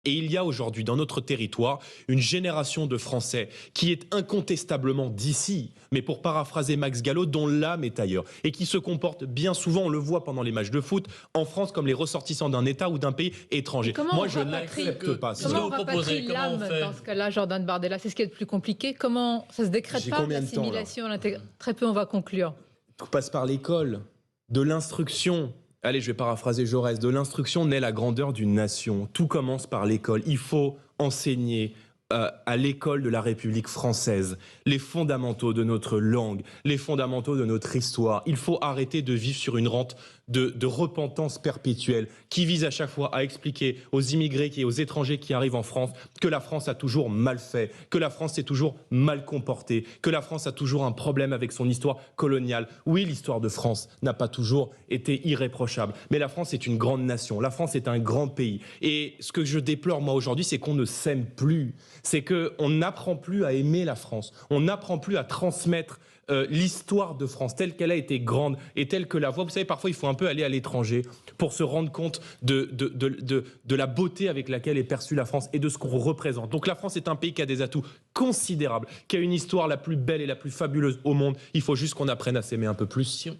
Et il y a aujourd'hui dans notre territoire une génération de Français qui est incontestablement d'ici, mais pour paraphraser Max Gallo, dont l'âme est ailleurs, et qui se comporte bien souvent, on le voit pendant les matchs de foot, en France comme les ressortissants d'un État ou d'un pays étranger. Comment Moi, on je rapatrie, n'accepte pas comment cela. on rapatrie l'âme dans ce cas-là, Jordan Bardella? C'est ce qui est le plus compliqué. Comment ça se décrète J'ai pas, combien de temps là? l'assimilation, très peu, on va conclure. Tout passe par l'école, de l'instruction. Allez, je vais paraphraser Jaurès. De l'instruction naît la grandeur d'une nation. Tout commence par l'école. Il faut enseigner à l'école de la République française les fondamentaux de notre langue, les fondamentaux de notre histoire. Il faut arrêter de vivre sur une rente de repentance perpétuelle qui vise à chaque fois à expliquer aux immigrés et aux étrangers qui arrivent en France que la France a toujours mal fait, que la France s'est toujours mal comportée, que la France a toujours un problème avec son histoire coloniale. Oui, l'histoire de France n'a pas toujours été irréprochable, mais la France est une grande nation, la France est un grand pays. Et ce que je déplore moi aujourd'hui, c'est qu'on ne s'aime plus, c'est qu'on n'apprend plus à aimer la France, on n'apprend plus à transmettre l'histoire de France telle qu'elle a été grande et telle que la voit. Vous savez, parfois il faut un peu aller à l'étranger pour se rendre compte de la beauté avec laquelle est perçue la France et de ce qu'on représente. Donc la France est un pays qui a des atouts considérables, qui a une histoire la plus belle et la plus fabuleuse au monde. Il faut juste qu'on apprenne à s'aimer un peu plus.